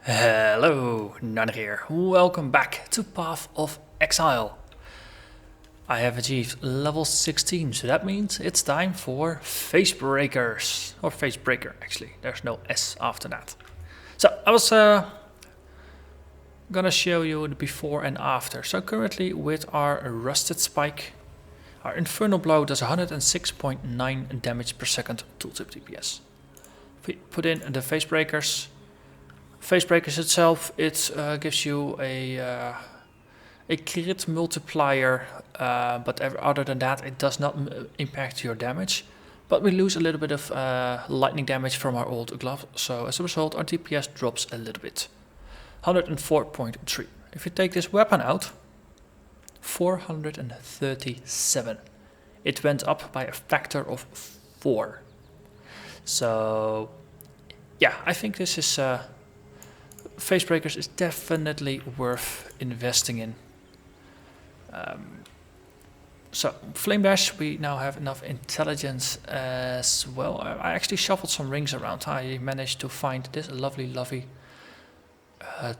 Hello, Narnach here. Welcome back to Path of Exile. I have achieved level 16, so that means it's time for Facebreakers. Or Facebreaker, actually. There's no S after that. So, I was gonna show you the before and after. So currently with our Rusted Spike, our Infernal Blow does 106.9 damage per second tooltip DPS. If we put in the Facebreakers, Facebreakers itself, it gives you a crit multiplier, but other than that it does not impact your damage. But we lose a little bit of lightning damage from our old glove, so as a result our DPS drops a little bit. 104.3. If you take this weapon out, 437. It went up by a factor of 4. So yeah, I think this is Facebreakers is definitely worth investing in. So Flame Dash, we now have enough intelligence as well. I actually shuffled some rings around. I managed to find this lovely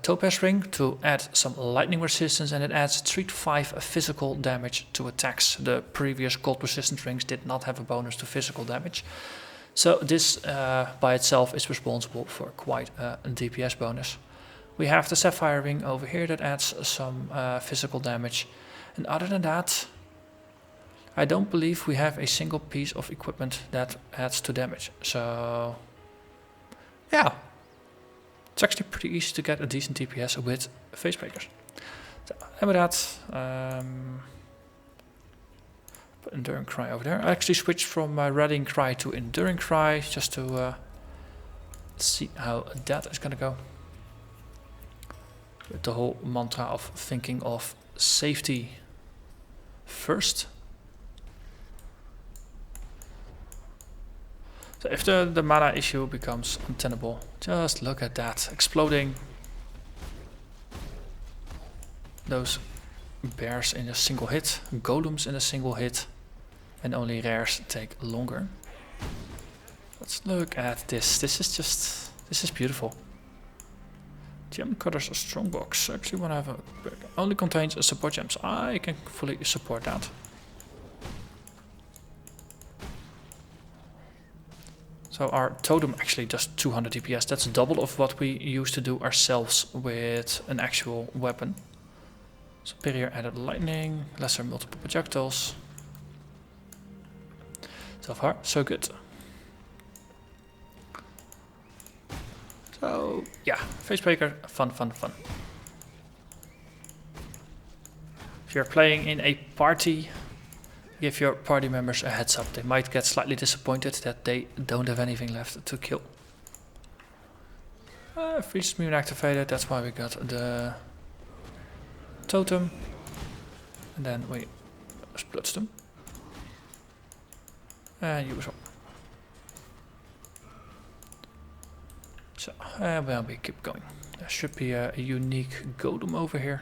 topaz ring to add some lightning resistance, and it adds 3 to 5 physical damage to attacks. The previous cold resistant rings did not have a bonus to physical damage. So this by itself is responsible for quite a DPS bonus. We have the Sapphire ring over here that adds some physical damage. And other than that, I don't believe we have a single piece of equipment that adds to damage. So yeah, it's actually pretty easy to get a decent DPS with Facebreakers. So, and with that, put Enduring Cry over there. I actually switched from Rallying Cry to Enduring Cry just to see how that is gonna go. With the whole mantra of thinking of safety first. So if the mana issue becomes untenable, just look at that. Exploding those bears in a single hit, golems in a single hit, and only rares take longer. Let's look at this. This is beautiful. Gem Cutter's a strong box. Actually want to have only contains support gems. I can fully support that. So our totem actually does 200 DPS. That's double of what we used to do ourselves with an actual weapon. Superior added lightning, lesser multiple projectiles. So far, so good. So yeah, Facebreaker, fun. If you're playing in a party, give your party members a heads up. They might get slightly disappointed that they don't have anything left to kill. Freeze immune activated, that's why we got the totem. And then we split them. And use up. So, well, we keep going. There should be a unique golem over here.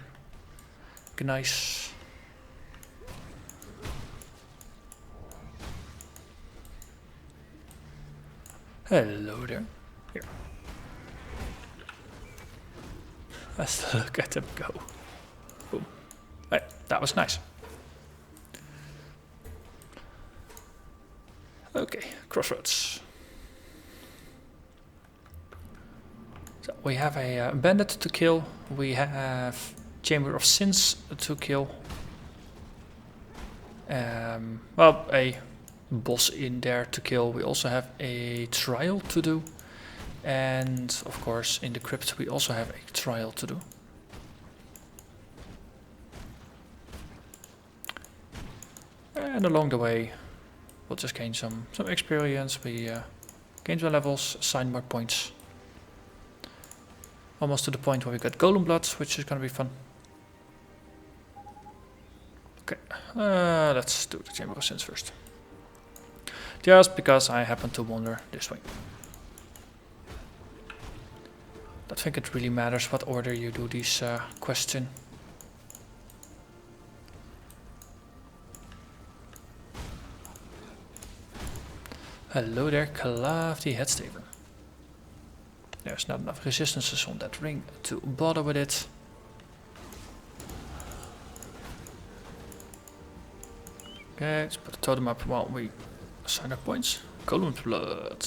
Nice. Hello there. Here. Let's look at them go. Boom. Hey, that was nice. Okay, crossroads. So we have a bandit to kill. We have Chamber of Sins to kill. Well, a boss in there to kill. We also have a trial to do, and of course in the Crypt we also have a trial to do. And along the way we'll just gain some experience. We gain some levels, sign more points. Almost to the point where we got Golem Blood, which is gonna be fun. Okay, let's do the Chamber of Sins first. Just because I happen to wander this way. Don't think it really matters what order you do these quests in. Hello there, Clavdy Headstaver. There's not enough resistances on that ring to bother with it. Okay, let's put the totem up while we assign our points. Golden blood.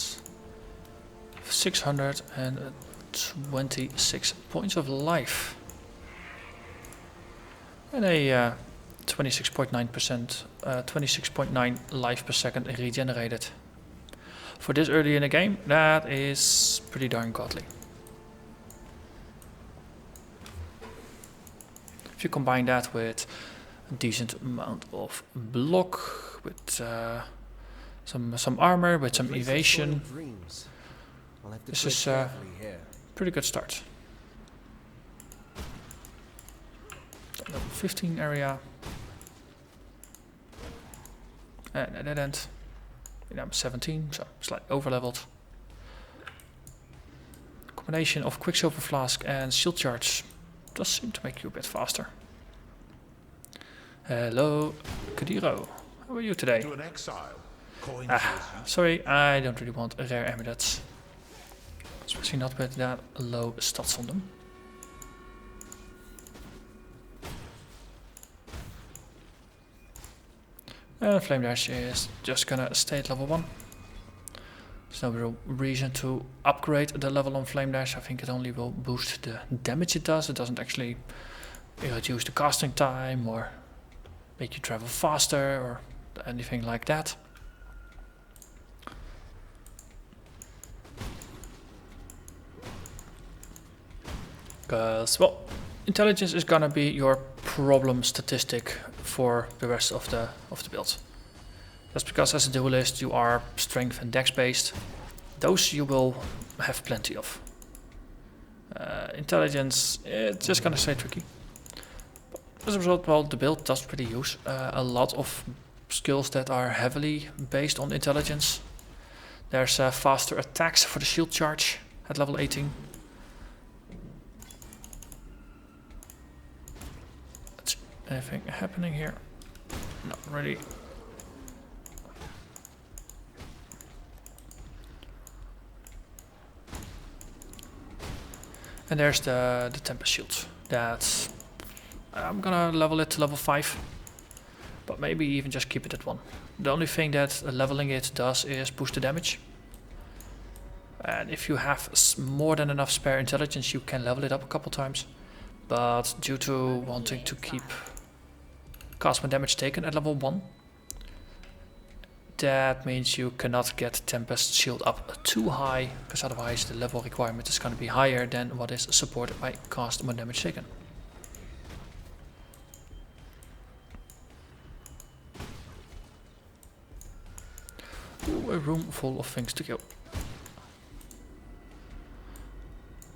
626 points of life. And a 26.9%, 26.9 life per second regenerated. For this early in the game, that is pretty darn godly. If you combine that with a decent amount of block, with some armor, with some evasion, this is a pretty good start. Level 15 area. And at that end, I'm 17, so slightly over leveled. Combination of Quicksilver Flask and Shield Charge does seem to make you a bit faster. Hello, Kadiro. How are you today? To an exile. Sorry, I don't really want rare amulets. Especially not with that low stats on them. Flame Dash is just gonna stay at level 1. There's no real reason to upgrade the level on Flame Dash. I think it only will boost the damage it does. It doesn't actually reduce the casting time or make you travel faster or anything like that. Because, well, intelligence is gonna be your problem statistic for the rest of the build. That's because as a duelist you are strength and dex based. Those you will have plenty of. Intelligence, it's just gonna stay tricky. But as a result, well, the build does really use a lot of skills that are heavily based on intelligence. There's faster attacks for the shield charge at level 18. Anything happening here? Not really. And there's the Tempest Shield. That's I'm gonna level it to level 5. But maybe even just keep it at 1. The only thing that leveling it does is boost the damage. And if you have more than enough spare intelligence, you can level it up a couple times. But due to wanting to keep cast when damage taken at level 1, that means you cannot get Tempest Shield up too high, because otherwise the level requirement is going to be higher than what is supported by cast when damage taken. Ooh, a room full of things to kill.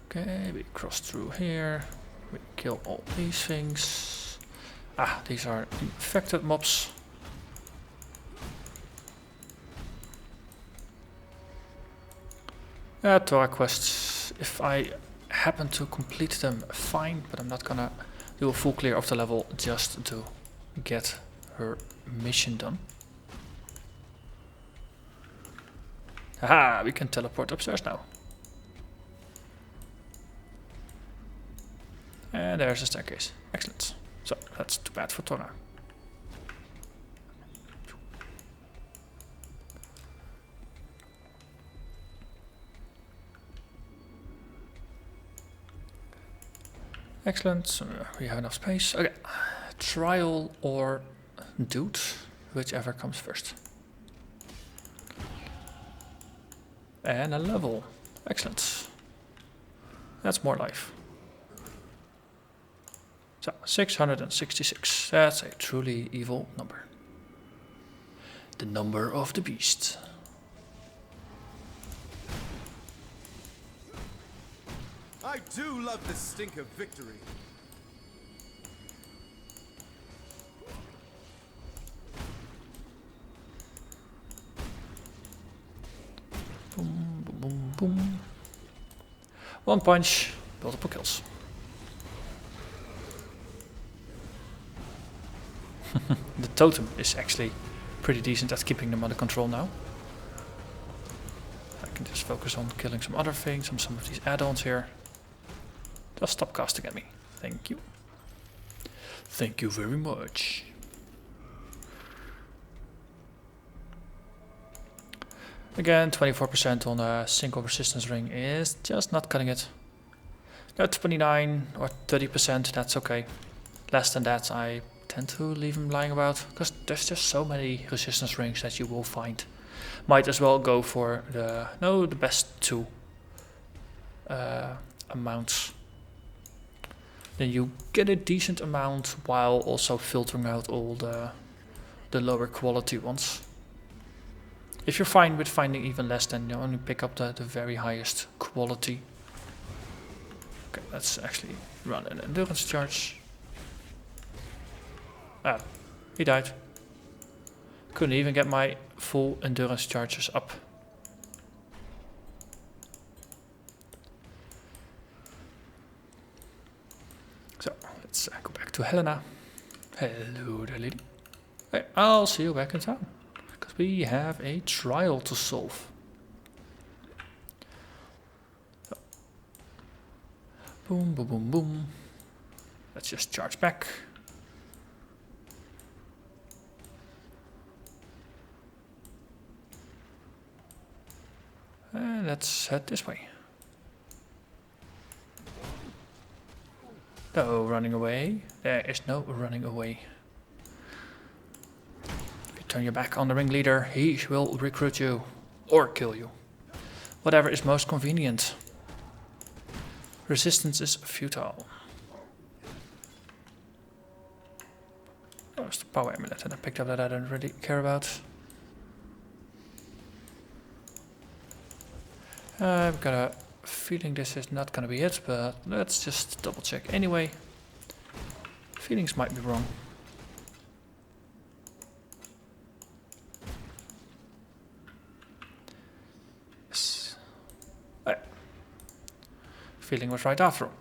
Okay, we cross through here. We kill all these things. Ah, these are infected mobs. Torah quests. If I happen to complete them, fine, but I'm not gonna do a full clear of the level just to get her mission done. Haha, we can teleport upstairs now. And there's a staircase. Excellent. So, that's too bad for Torah. Excellent. So we have enough space. Okay. Trial or dude, whichever comes first. And a level. Excellent. That's more life. So, 666. That's a truly evil number. The number of the beast. I do love the stink of victory. Boom, boom, boom, boom. One punch, multiple kills. The totem is actually pretty decent at keeping them under control now. Like can just focus on killing some other things, some of these add-ons here. Just stop casting at me. Thank you. Thank you very much. Again, 24% on a single resistance ring is just not cutting it. No, 29 or 30%, that's okay. Less than that, I tend to leave them lying about, because there's just so many resistance rings that you will find. Might as well go for the best two amounts. Then you get a decent amount while also filtering out all the lower quality ones. If you're fine with finding even less, then you only pick up the very highest quality. Okay, let's actually run an endurance charge. Ah, he died. Couldn't even get my full endurance charges up. So, let's go back to Helena. Hello there, lady. Hey, I'll see you back in town. Because we have a trial to solve. So. Boom, boom, boom, boom. Let's just charge back. And let's head this way. No running away. There is no running away. If you turn your back on the ringleader, he will recruit you or kill you. Whatever is most convenient. Resistance is futile. Oh, it's the power amulet, and I picked up that I don't really care about. I've got a feeling this is not gonna be it, but let's just double check anyway. Feelings might be wrong. Yes. Feeling was right after all.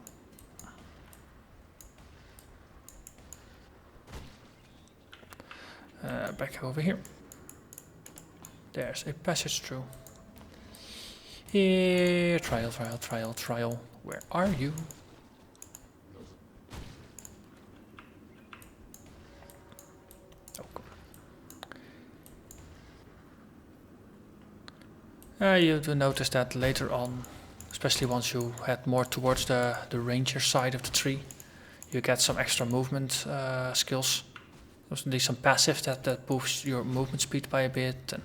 Back over here. There's a passage through. Here, trial. Where are you? Oh, cool. You do notice that later on, especially once you head more towards the ranger side of the tree, you get some extra movement skills. There's at least some passive that boosts your movement speed by a bit. And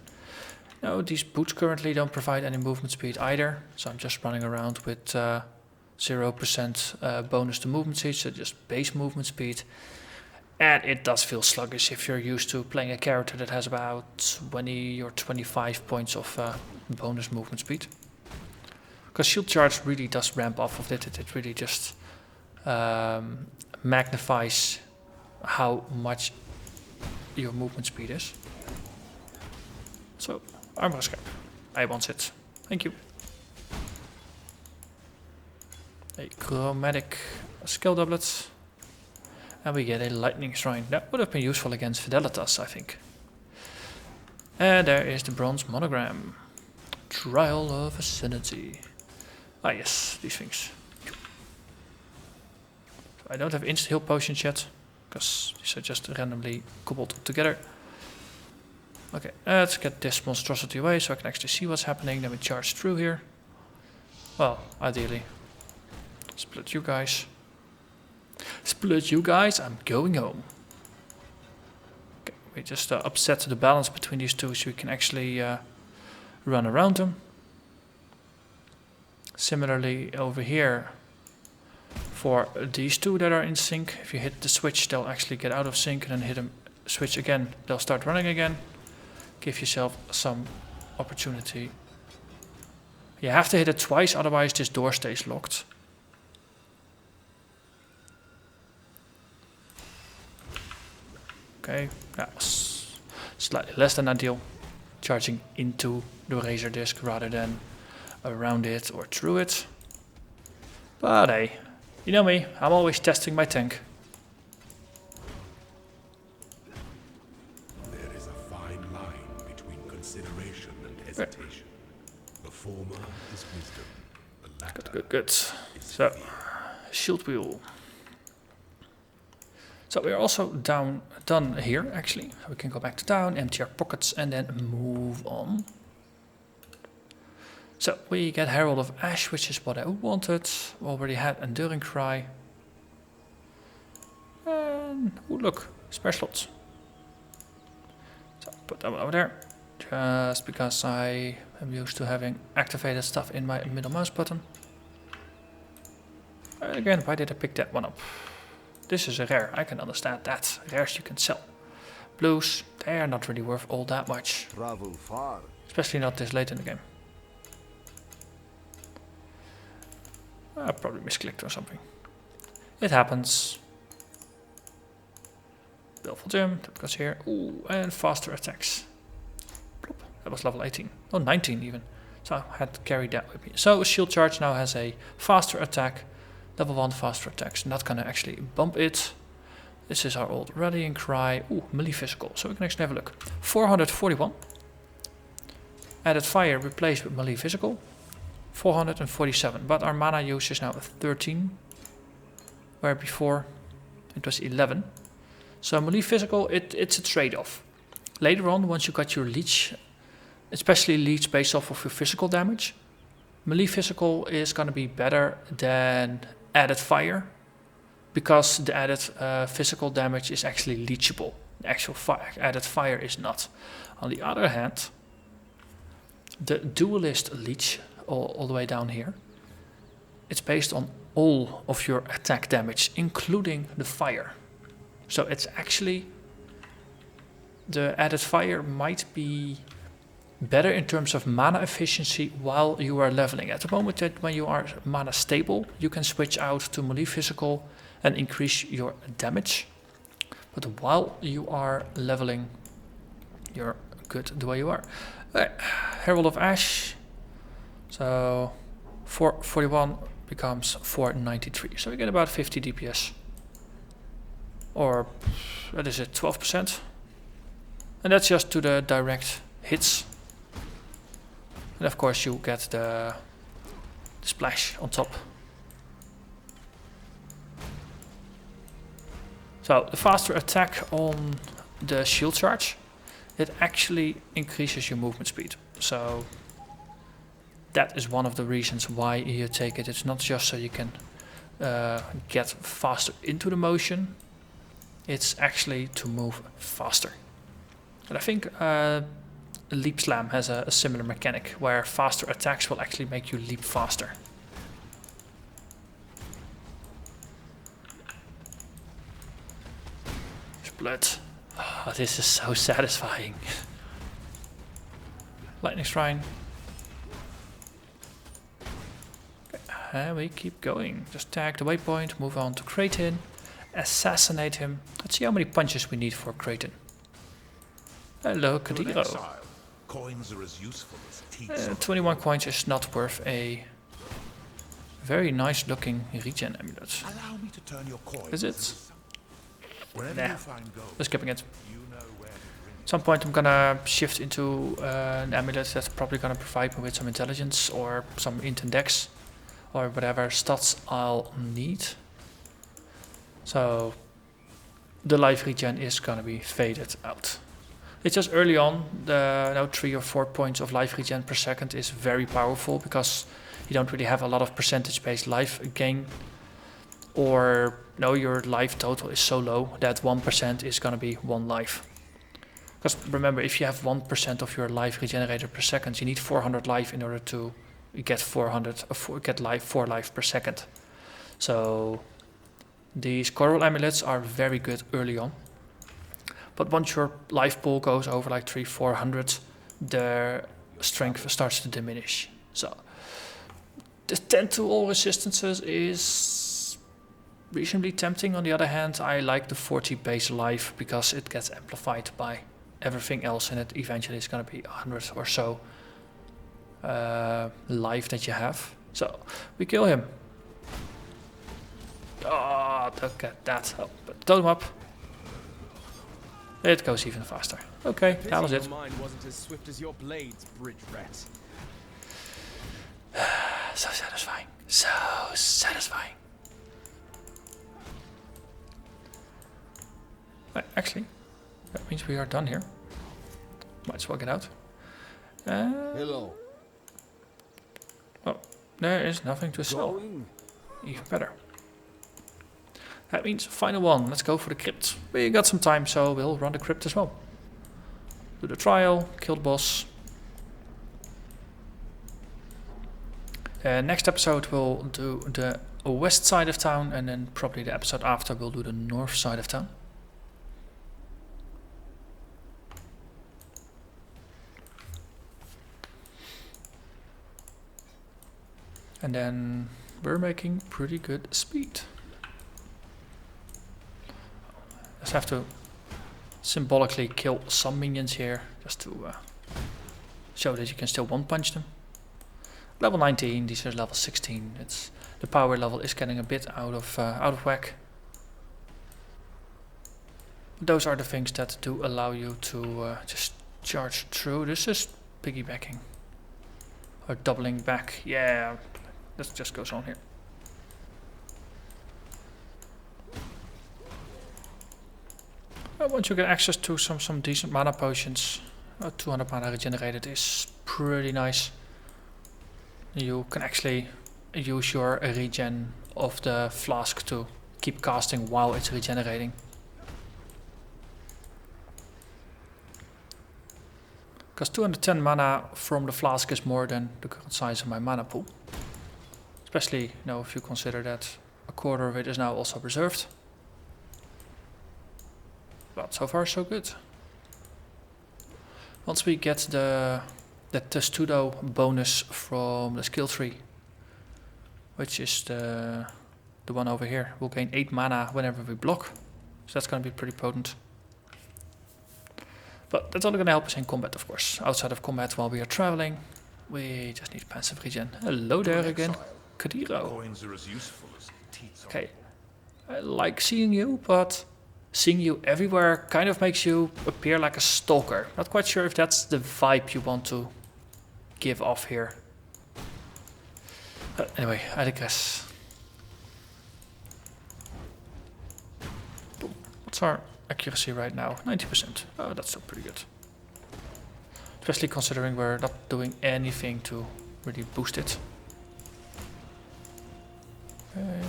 no, these boots currently don't provide any movement speed either, so I'm just running around with 0% bonus to movement speed, so just base movement speed. And it does feel sluggish if you're used to playing a character that has about 20 or 25 points of bonus movement speed. Because shield charge really does ramp off of it, it really just magnifies how much your movement speed is. So, armor scrap. I want it. Thank you. A chromatic skill doublet. And we get a lightning shrine. That would have been useful against Fidelitas, I think. And there is the bronze monogram. Trial of Ascendancy. Ah yes, these things. So I don't have instant heal potions yet, because these are just randomly cobbled together. Okay, let's get this monstrosity away so I can actually see what's happening. Then we charge through here. Well, ideally. Split you guys. Split you guys, I'm going home. Okay, we just upset the balance between these two so we can actually run around them. Similarly over here, for these two that are in sync, if you hit the switch they'll actually get out of sync, and then hit them switch again, they'll start running again. Give yourself some opportunity. You have to hit it twice, otherwise this door stays locked. Okay, that was slightly less than ideal. Charging into the razor disc rather than around it or through it. But hey, you know me, I'm always testing my tank. There is a fine line between consideration and hesitation. The former Good. So, shield wheel. So we're also done here, actually. So we can go back to down, empty our pockets, and then move on. So we get Herald of Ash, which is what I wanted. We already had Enduring Cry. And, oh look, spare slots. So put that one over there. Just because I am used to having activated stuff in my middle mouse button. And again, why did I pick that one up? This is a rare, I can understand that. Rares you can sell. Blues, they are not really worth all that much. Travel far. Especially not this late in the game. I probably misclicked or something. It happens. Willful Gem, that goes here. Ooh, and faster attacks. Plop. That was level 18. Oh, 19 even. So I had to carry that with me. So shield charge now has a faster attack. Level 1 faster attacks. Not gonna actually bump it. This is our old rallying cry. Ooh, melee physical. So we can actually have a look. 441. Added fire replaced with melee physical. 447. But our mana use is now 13. Where before it was 11. So melee physical, it's a trade-off. Later on, once you got your leech, especially leech based off of your physical damage, melee physical is gonna be better than added fire, because the added physical damage is actually leechable. The actual added fire is not. On the other hand, the duelist leech, all the way down here, it's based on all of your attack damage, including the fire. So it's actually, the added fire might be better in terms of mana efficiency while you are leveling. At the moment that when you are mana stable, you can switch out to melee physical and increase your damage. But while you are leveling, you're good the way you are. Herald of Ash. So 441 becomes 493. So we get about 50 DPS. Or what is it, 12%? And that's just to the direct hits. And of course you get the splash on top. So the faster attack on the shield charge, it actually increases your movement speed. So that is one of the reasons why you take it. It's not just so you can get faster into the motion. It's actually to move faster. And I think Leap Slam has a similar mechanic where faster attacks will actually make you leap faster. There's blood. Oh, this is so satisfying. Lightning Shrine. And we keep going. Just tag the waypoint, move on to Kratin, assassinate him. Let's see how many punches we need for Kratin. Hello, Kadiro. Coins are as useful as teeth. 21 coins is not worth a very nice looking regen amulet. Allow me to turn your coins. Is it? Wherever Nah, you find gold, we're skipping it. you know where to bring At some point I'm gonna shift into an amulet that's probably gonna provide me with some intelligence or some int and dex or whatever stats I'll need. So the life regen is gonna be faded out. It's just early on, the 3 or 4 points of life regen per second is very powerful because you don't really have a lot of percentage based life gain, or no, your life total is so low that 1% is gonna be 1 life. Because remember, if you have 1% of your life regenerated per second, you need 400 life in order to get 4 life per second. So these coral amulets are very good early on. But once your life pool goes over like 300-400, their strength starts to diminish. So the 10 to all resistances is reasonably tempting. On the other hand, I like the 40 base life because it gets amplified by everything else, and it eventually is going to be 100 or so life that you have. So we kill him. Oh, look at that. Oh, but totem up. It goes even faster. Okay, that was it. Mine wasn't as swift as your blades, bridge rat. So satisfying. So satisfying. Actually, that means we are done here. Might as well get out. Hello. Well, there is nothing to sell. Going? Even better. That means final one. Let's go for the crypt. We got some time, so we'll run the crypt as well. Do the trial, kill the boss. Next episode we'll do the west side of town, and then probably the episode after we'll do the north side of town. And then we're making pretty good speed. Just have to symbolically kill some minions here, just to show that you can still one punch them. Level 19, these are level 16. It's the power level is getting a bit out of whack. Those are the things that do allow you to just charge through. This is piggybacking or doubling back. Yeah, that just goes on here. Once you get access to some decent mana potions, 200 mana regenerated is pretty nice. You can actually use your regen of the flask to keep casting while it's regenerating. Because 210 mana from the flask is more than the current size of my mana pool. Especially, if you consider that a quarter of it is now also reserved. But so far so good. Once we get the testudo bonus from the skill tree, which is the one over here, we'll gain 8 mana whenever we block. So that's going to be pretty potent. But that's only going to help us in combat, of course. Outside of combat, while we are traveling, we just need passive regen. Hello there again, Kadiro. Coins are as useful as teeth. Okay, I like seeing you, but seeing you everywhere kind of makes you appear like a stalker. Not quite sure if that's the vibe you want to give off here. But anyway, I digress. What's our accuracy right now? 90%. Oh, that's still pretty good. Especially considering we're not doing anything to really boost it. Okay.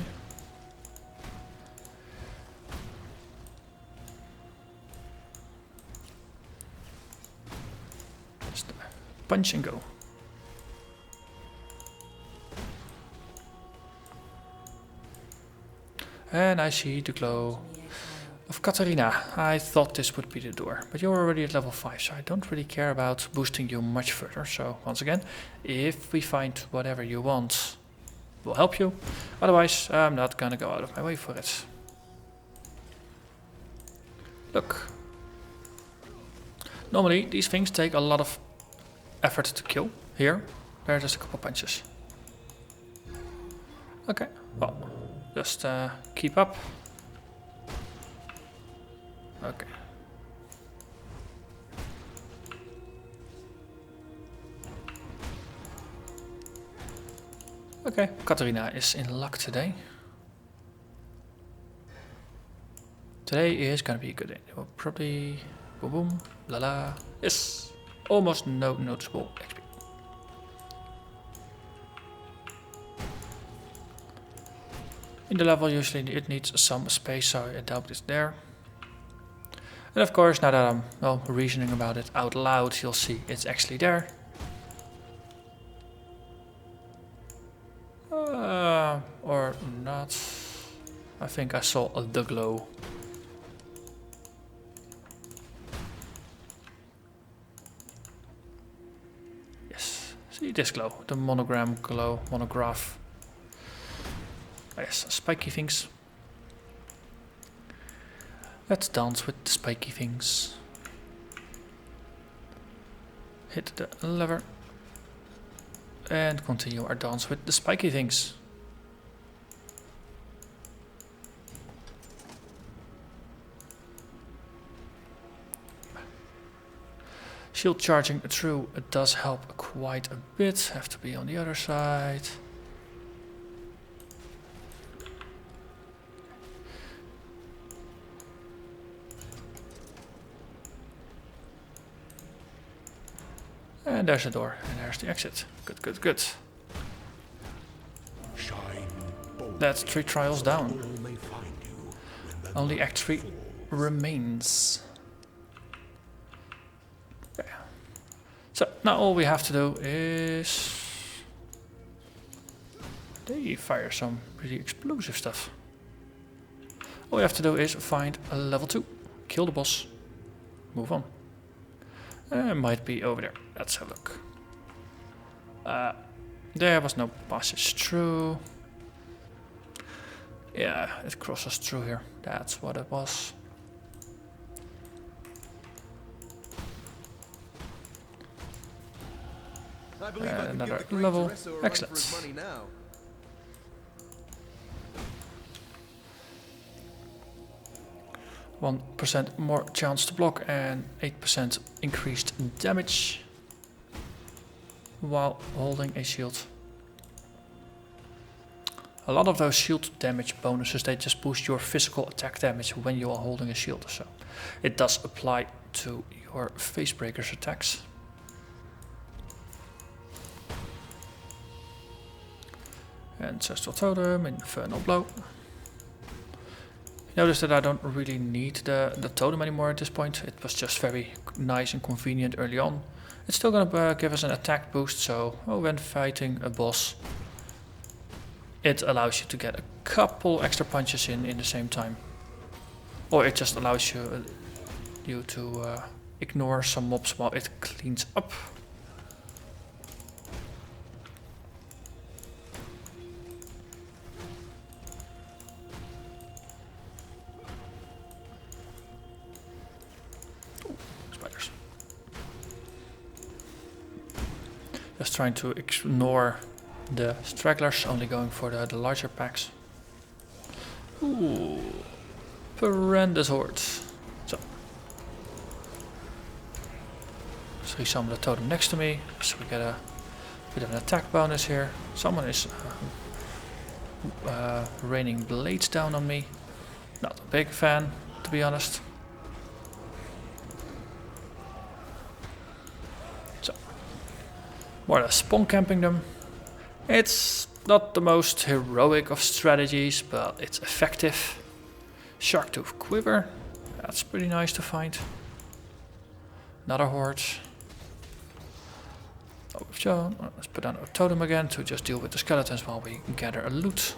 Just punch and go. And I see the glow of Katarina. I thought this would be the door, but you're already at level 5, so I don't really care about boosting you much further. So once again, if we find whatever you want, we'll help you. Otherwise, I'm not gonna go out of my way for it. Look. Normally, these things take a lot of effort to kill. Here, there are just a couple punches. Okay, well, just keep up. Okay. Okay, Katarina is in luck today. Today is gonna be a good day. We'll probably boom boom la la. Yes, almost no noticeable XP. In the level, usually it needs some space, so I doubt it's there. And of course, now that I'm reasoning about it out loud, you'll see it's actually there. Or not. I think I saw the glow. Yes, see this glow, the monogram glow, monograph. Yes, spiky things. Let's dance with the spiky things. Hit the lever. And continue our dance with the spiky things. Shield charging through, it does help quite a bit. Have to be on the other side. And there's the door, and there's the exit. Good, good, good. That's 3 trials down. Only Act 3 remains. Okay. So now all we have to do is... They fire some really explosive stuff. All we have to do is find a level 2, kill the boss, move on. It might be over there. Let's have a look. There was no passage through. Yeah, it crosses through here. That's what it was. I believe I can Another give the great level. Teresa a run for Excellent. his money now. %1 more chance to block and 8% increased damage while holding a shield. A lot of those shield damage bonuses, they just boost your physical attack damage when you are holding a shield, so it does apply to your Facebreakers attacks. Ancestral Totem, Infernal Blow. Notice that I don't really need the totem anymore at this point. It was just very nice and convenient early on. It's still gonna give us an attack boost, so when fighting a boss, it allows you to get a couple extra punches in the same time. Or it just allows you to ignore some mobs while it cleans up. Spiders. Just trying to ignore the stragglers, only going for the larger packs. Ooh, horrendous hordes. So, resummon the totem next to me, so we get a bit of an attack bonus here. Someone is raining blades down on me. Not a big fan, to be honest. So, more or less spawn camping them. It's not the most heroic of strategies, but it's effective. Sharktooth Quiver, that's pretty nice to find. Another horde. Oh, John. Let's put down a totem again to just deal with the skeletons while we gather a loot.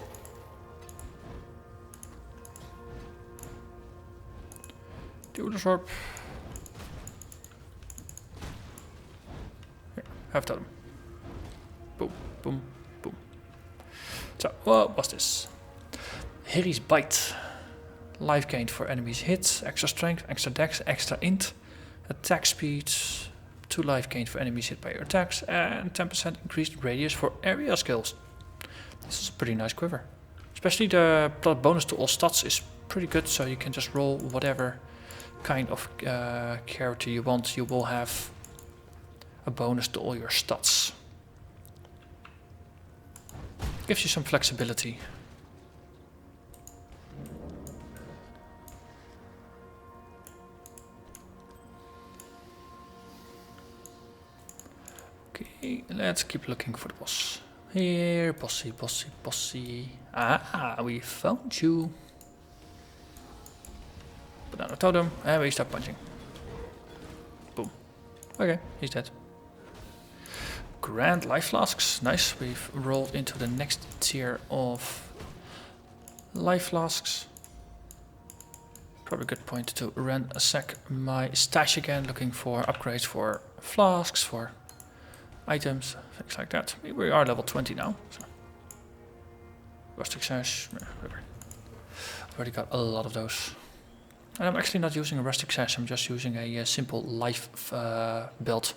Dealer's Orb. Here, have totem. Boom, boom. So, what was this? Harry's Bite. Life gained for enemies hit, extra strength, extra dex, extra int, attack speed, 2 life gained for enemies hit by your attacks, and 10% increased radius for area skills. This is a pretty nice quiver. Especially the bonus to all stats is pretty good, so you can just roll whatever kind of character you want. You will have a bonus to all your stats. Gives you some flexibility. Okay, let's keep looking for the boss. Here, bossy, bossy, bossy. Ah, we found you. Put down a totem and we start punching. Boom. Okay, he's dead. Grand life flasks, nice. We've rolled into the next tier of life flasks. Probably a good point to ransack my stash again, looking for upgrades for flasks, for items, things like that. We are level 20 now. So. Rustic sash, whatever. Already got a lot of those. And I'm actually not using a rustic sash, I'm just using a simple life belt.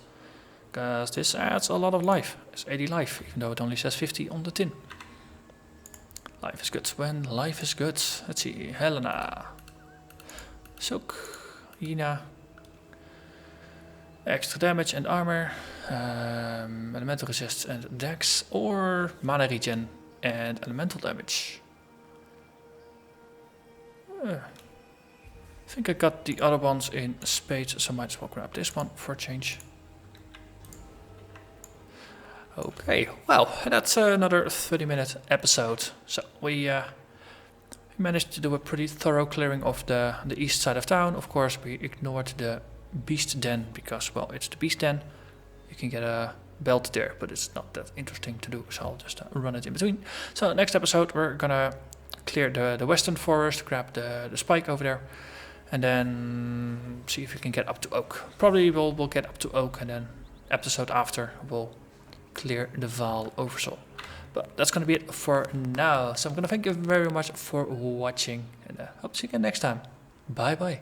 Because this adds a lot of life. It's 80 life, even though it only says 50 on the tin. Life is good. When life is good. Let's see. Helena. Silk. Ina. Extra damage and armor. Elemental resist and dex. Or mana regen and elemental damage. I think I got the other ones in spades, so I might as well grab this one for a change. Okay, well, that's another 30-minute episode. So we managed to do a pretty thorough clearing of the east side of town. Of course, we ignored the beast den because, well, it's the beast den. You can get a belt there, but it's not that interesting to do, so I'll just run it in between. So next episode, we're gonna clear the western forest, grab the spike over there, and then see if we can get up to Oak. Probably we'll get up to Oak, and then episode after we'll clear the Vaal Oversoul. But that's gonna be it for now. So I'm gonna thank you very much for watching, and hope to see you again next time. Bye bye.